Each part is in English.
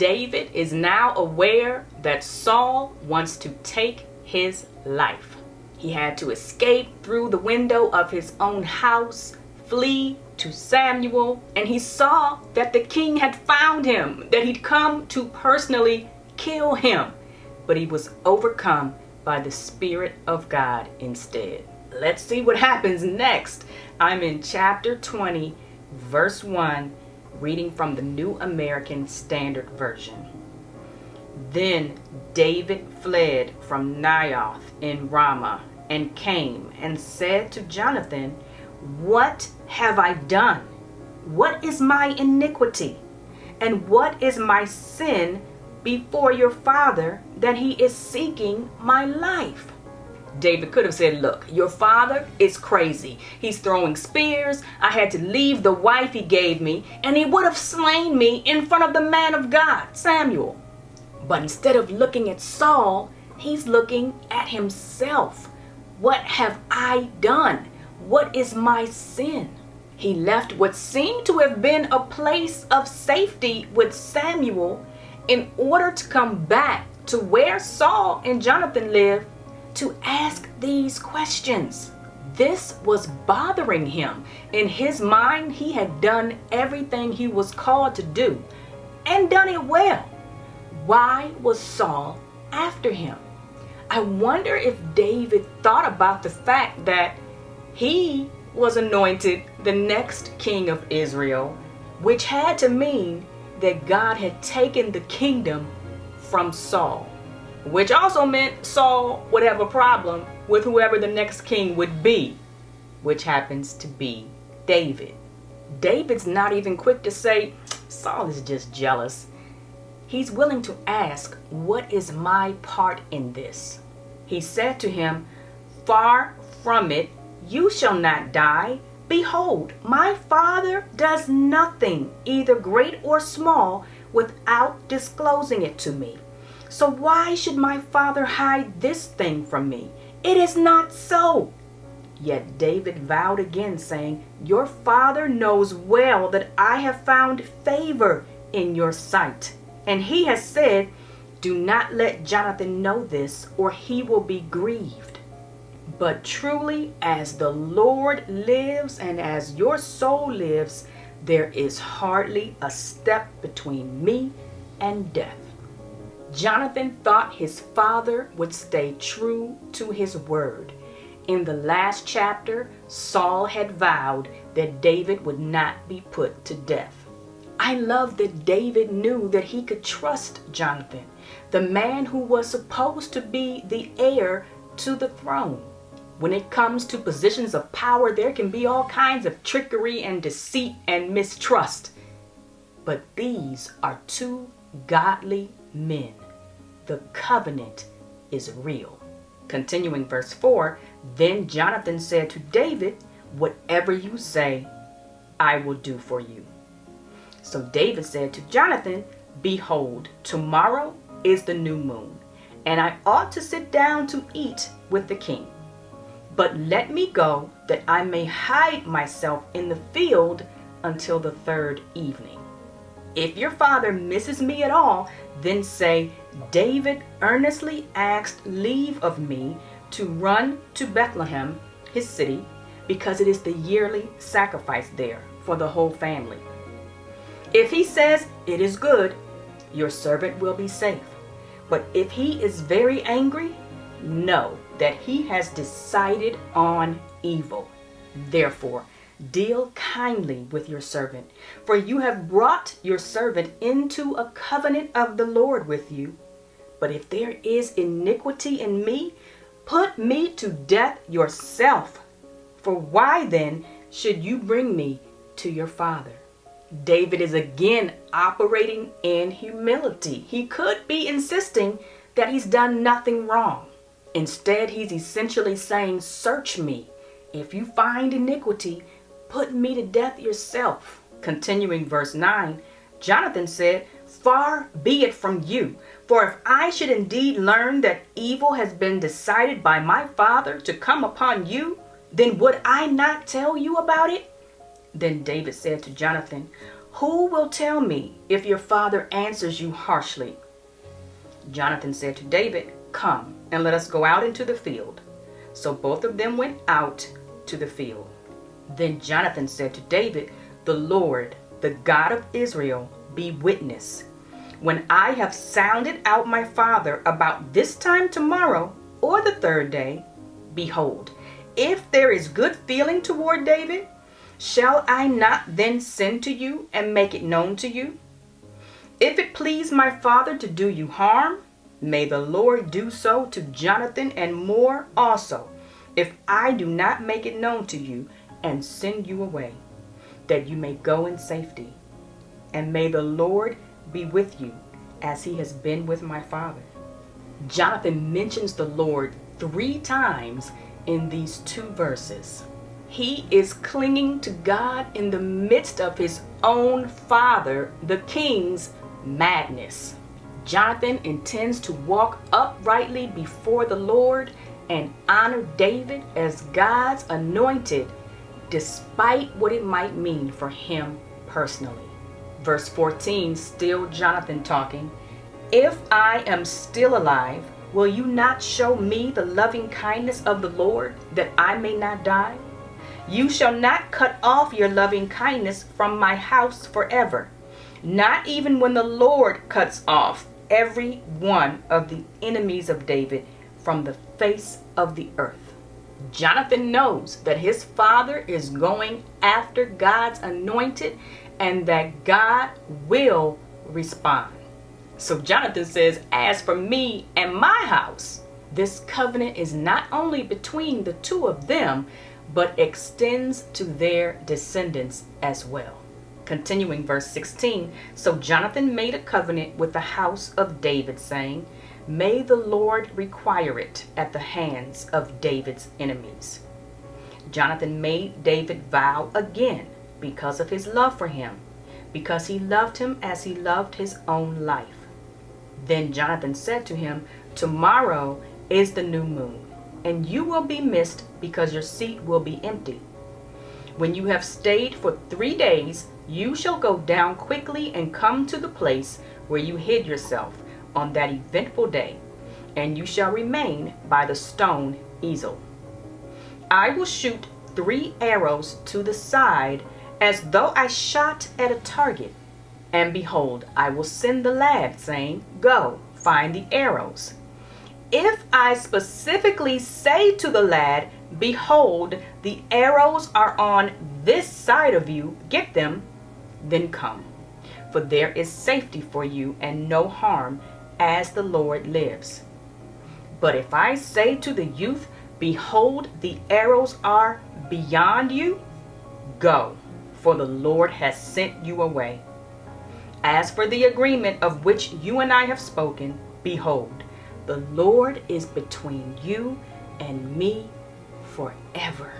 David is now aware that Saul wants to take his life. He had to escape through the window of his own house, flee to Samuel, and he saw that the king had found him, that he'd come to personally kill him. But he was overcome by the Spirit of God instead. Let's see what happens next. I'm in chapter 20, verse 1, reading from the New American Standard Version. Then David fled from Naioth in Ramah and came and said to Jonathan, "What have I done? What is my iniquity? And what is my sin before your father that he is seeking my life?" David could have said, "Look, your father is crazy. He's throwing spears. I had to leave the wife he gave me, and he would have slain me in front of the man of God, Samuel." But instead of looking at Saul, he's looking at himself. What have I done? What is my sin? He left what seemed to have been a place of safety with Samuel in order to come back to where Saul and Jonathan lived to ask these questions. This was bothering him. In his mind, he had done everything he was called to do and done it well. Why was Saul after him? I wonder if David thought about the fact that he was anointed the next king of Israel, which had to mean that God had taken the kingdom from Saul, which also meant Saul would have a problem with whoever the next king would be, which happens to be David. David's not even quick to say, Saul is just jealous. He's willing to ask, what is my part in this? He said to him, "Far from it, you shall not die. Behold, my father does nothing, either great or small, without disclosing it to me. So why should my father hide this thing from me? It is not so." Yet David vowed again, saying, "Your father knows well that I have found favor in your sight. And he has said, 'Do not let Jonathan know this, or he will be grieved.' But truly, as the Lord lives and as your soul lives, there is hardly a step between me and death." Jonathan thought his father would stay true to his word. In the last chapter, Saul had vowed that David would not be put to death. I love that David knew that he could trust Jonathan, the man who was supposed to be the heir to the throne. When it comes to positions of power, there can be all kinds of trickery and deceit and mistrust. But these are two godly men. The covenant is real. Continuing verse 4, then Jonathan said to David, "Whatever you say, I will do for you." So David said to Jonathan, "Behold, tomorrow is the new moon, and I ought to sit down to eat with the king. But let me go, that I may hide myself in the field until the third evening. If your father misses me at all, then say, 'David earnestly asked leave of me to run to Bethlehem, his city, because it is the yearly sacrifice there for the whole family.' If he says, 'It is good,' your servant will be safe. But if he is very angry, know that he has decided on evil. Therefore, deal kindly with your servant, for you have brought your servant into a covenant of the Lord with you. But if there is iniquity in me, put me to death yourself. For why then should you bring me to your father?" David is again operating in humility. He could be insisting that he's done nothing wrong. Instead, he's essentially saying, "Search me. If you find iniquity, put me to death yourself." Continuing verse 9, Jonathan said, "Far be it from you, for if I should indeed learn that evil has been decided by my father to come upon you, then would I not tell you about it?" Then David said to Jonathan, Who will tell me if your father answers you harshly?" Jonathan said to David, "Come, and let us go out into the field." So both of them went out to the field. Then Jonathan said to David, "The Lord, the God of Israel, be witness. When I have sounded out my father about this time tomorrow or the third day, behold, if there is good feeling toward David, shall I not then send to you and make it known to you? If it please my father to do you harm, may the Lord do so to Jonathan and more also, if I do not make it known to you and send you away, that you may go in safety. And may the Lord be with you as he has been with my father." Jonathan mentions the Lord 3 times in these 2 verses. He is clinging to God in the midst of his own father, the king's madness. Jonathan intends to walk uprightly before the Lord and honor David as God's anointed, despite what it might mean for him personally. Verse 14, still Jonathan talking. "If I am still alive, will you not show me the loving kindness of the Lord, that I may not die? You shall not cut off your loving kindness from my house forever, not even when the Lord cuts off every one of the enemies of David from the face of the earth." Jonathan knows that his father is going after God's anointed and that God will respond. So Jonathan says, "As for me and my house," this covenant is not only between the 2 of them, but extends to their descendants as well. Continuing verse 16, "So Jonathan made a covenant with the house of David, saying, May the Lord require it at the hands of David's enemies." Jonathan made David vow again because of his love for him, because he loved him as he loved his own life. Then Jonathan said to him, "Tomorrow is the new moon, and you will be missed because your seat will be empty. When you have stayed for 3 days, you shall go down quickly and come to the place where you hid yourself on that eventful day, and you shall remain by the stone easel. I will shoot 3 arrows to the side as though I shot at a target. And behold, I will send the lad, saying, Go, find the arrows. If I specifically say to the lad, Behold, the arrows are on this side of you, get them, then come. For there is safety for you and no harm, as the Lord lives. But if I say to the youth, Behold, the arrows are beyond you, go, for the Lord has sent you away. As for the agreement of which you and I have spoken, behold, the Lord is between you and me forever."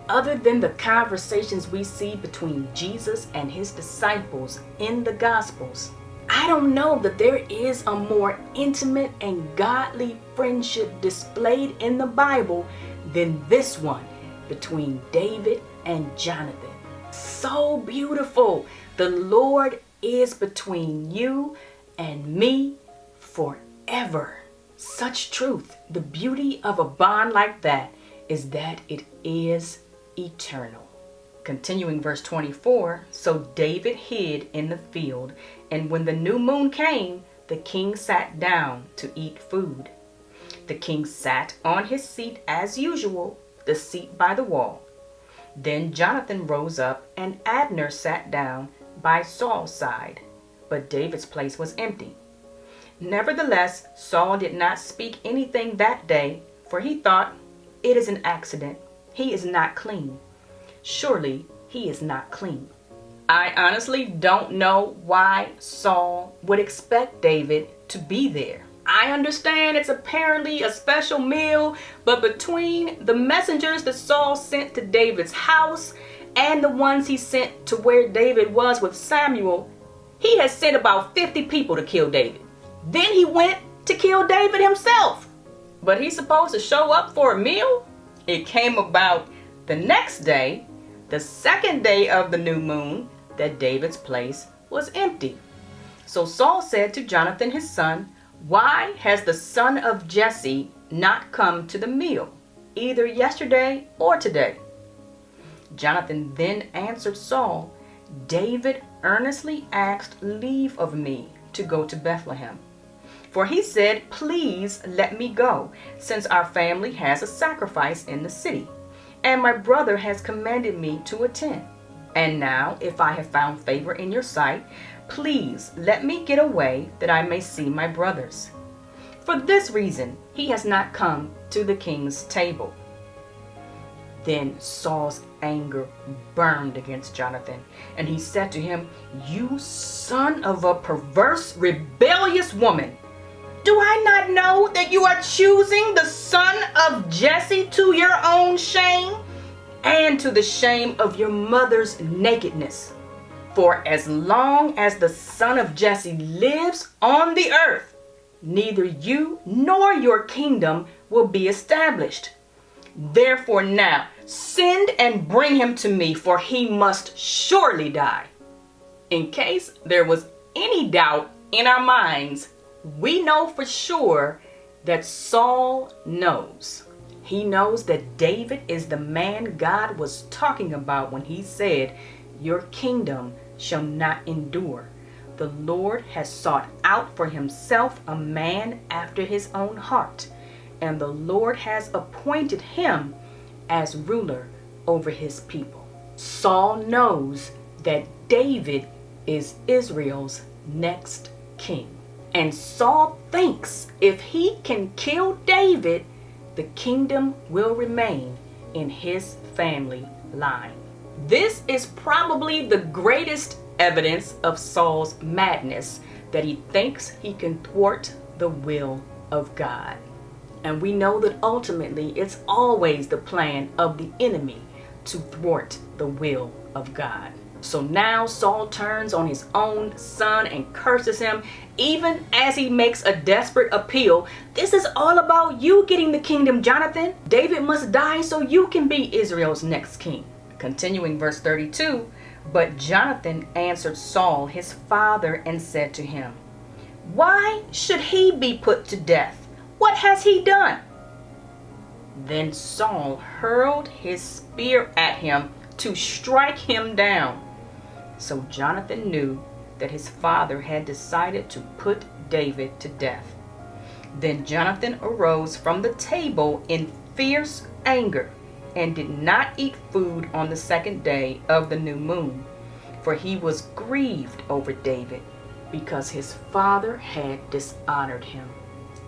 Other than the conversations we see between Jesus and his disciples in the Gospels, I don't know that there is a more intimate and godly friendship displayed in the Bible than this one between David and Jonathan. So beautiful. The Lord is between you and me forever. Such truth. The beauty of a bond like that is that it is eternal. Continuing verse 24, so David hid in the field, and when the new moon came, the king sat down to eat food. The king sat on his seat as usual, the seat by the wall. Then Jonathan rose up, and Abner sat down by Saul's side, but David's place was empty. Nevertheless, Saul did not speak anything that day, for he thought, It is an accident. He is not clean. Surely he is not clean. I honestly don't know why Saul would expect David to be there. I understand it's apparently a special meal, but between the messengers that Saul sent to David's house and the ones he sent to where David was with Samuel, he has sent about 50 people to kill David. Then he went to kill David himself. But he's supposed to show up for a meal? It came about the next day, the second day of the new moon, that David's place was empty. So Saul said to Jonathan his son, "Why has the son of Jesse not come to the meal, either yesterday or today?" Jonathan then answered Saul, "David earnestly asked leave of me to go to Bethlehem. For he said, 'Please let me go, since our family has a sacrifice in the city, and my brother has commanded me to attend. And now, if I have found favor in your sight, please let me get away that I may see my brothers.' For this reason, he has not come to the king's table." Then Saul's anger burned against Jonathan, and he said to him, "You son of a perverse, rebellious woman! Do I not know that you are choosing the son of Jesse to your own shame and to the shame of your mother's nakedness? For as long as the son of Jesse lives on the earth, neither you nor your kingdom will be established. Therefore now send and bring him to me, for he must surely die." In case there was any doubt in our minds, we know for sure that Saul knows. He knows that David is the man God was talking about when he said, "Your kingdom shall not endure. The Lord has sought out for himself a man after his own heart, and the Lord has appointed him as ruler over his people." Saul knows that David is Israel's next king. And Saul thinks if he can kill David, the kingdom will remain in his family line. This is probably the greatest evidence of Saul's madness, that he thinks he can thwart the will of God. And we know that ultimately it's always the plan of the enemy to thwart the will of God. So now Saul turns on his own son and curses him, even as he makes a desperate appeal. "This is all about you getting the kingdom, Jonathan. David must die so you can be Israel's next king." Continuing verse 32, "But Jonathan answered Saul his father and said to him, 'Why should he be put to death? What has he done?' Then Saul hurled his spear at him to strike him down. So Jonathan knew that his father had decided to put David to death. Then Jonathan arose from the table in fierce anger and did not eat food on the second day of the new moon, for he was grieved over David because his father had dishonored him."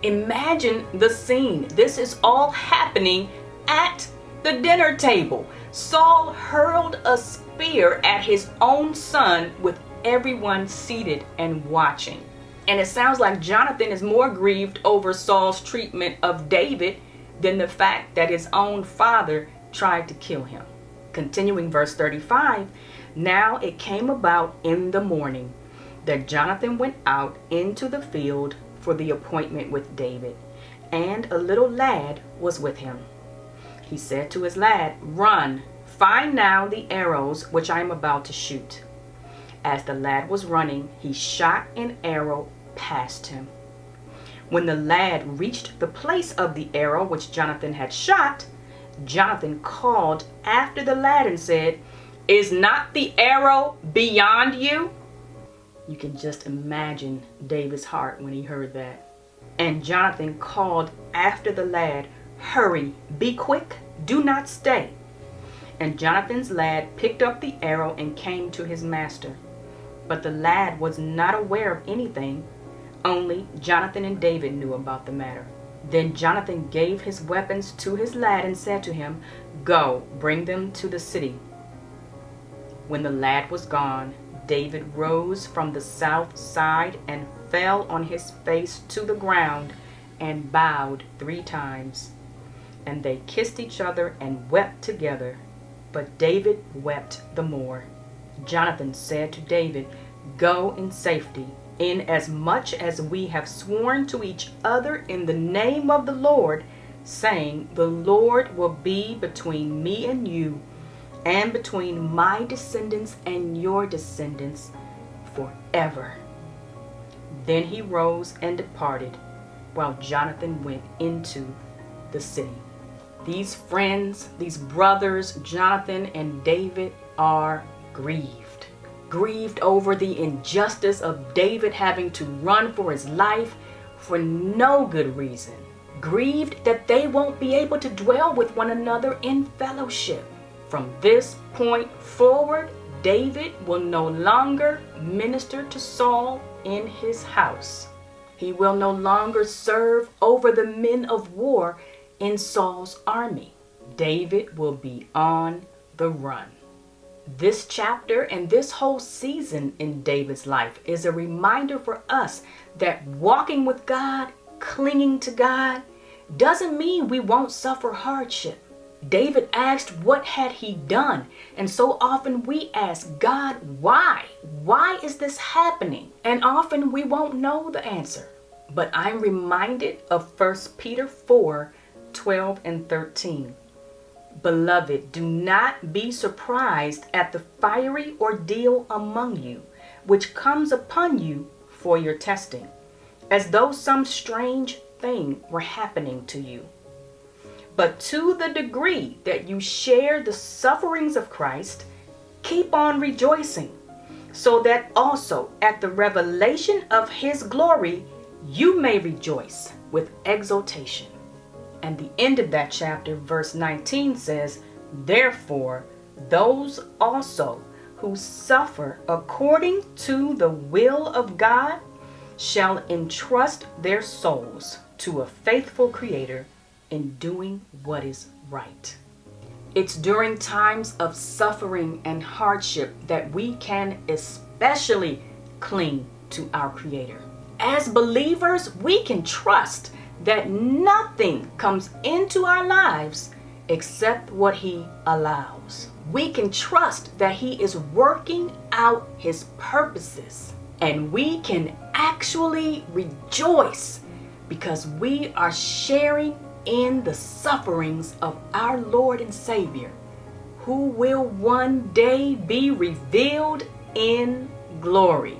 Imagine the scene. This is all happening at the dinner table. Saul hurled a spear at his own son with everyone seated and watching. And it sounds like Jonathan is more grieved over Saul's treatment of David than the fact that his own father tried to kill him. Continuing verse 35, "Now it came about in the morning that Jonathan went out into the field for the appointment with David, and a little lad was with him. He said to his lad, 'Run, find now the arrows which I am about to shoot.' As the lad was running, he shot an arrow past him. When the lad reached the place of the arrow which Jonathan had shot, Jonathan called after the lad and said, 'Is not the arrow beyond you?'" You can just imagine David's heart when he heard that. "And Jonathan called after the lad, 'Hurry, be quick, do not stay.' And Jonathan's lad picked up the arrow and came to his master. But the lad was not aware of anything, only Jonathan and David knew about the matter. Then Jonathan gave his weapons to his lad and said to him, 'Go, bring them to the city.' When the lad was gone, David rose from the south side and fell on his face to the ground and bowed 3 times. And they kissed each other and wept together, but David wept the more. Jonathan said to David, 'Go in safety, inasmuch as we have sworn to each other in the name of the Lord, saying, The Lord will be between me and you, and between my descendants and your descendants forever." Then he rose and departed, while Jonathan went into the city. These friends, these brothers, Jonathan and David, are grieved. Grieved over the injustice of David having to run for his life for no good reason. Grieved that they won't be able to dwell with one another in fellowship. From this point forward, David will no longer minister to Saul in his house. He will no longer serve over the men of war in Saul's army. David will be on the run. This chapter and this whole season in David's life is a reminder for us that walking with God, clinging to God, doesn't mean we won't suffer hardship. David asked what had he done, and so often we ask God, why? Why is this happening? And often we won't know the answer. But I'm reminded of 1 Peter 4:12 and 13. "Beloved, do not be surprised at the fiery ordeal among you, which comes upon you for your testing, as though some strange thing were happening to you. But to the degree that you share the sufferings of Christ, keep on rejoicing, so that also at the revelation of his glory you may rejoice with exultation." And the end of that chapter, verse 19 says, "Therefore, those also who suffer according to the will of God shall entrust their souls to a faithful Creator in doing what is right." It's during times of suffering and hardship that we can especially cling to our Creator. As believers, we can trust that nothing comes into our lives except what He allows. We can trust that He is working out His purposes, and we can actually rejoice because we are sharing in the sufferings of our Lord and Savior, who will one day be revealed in glory.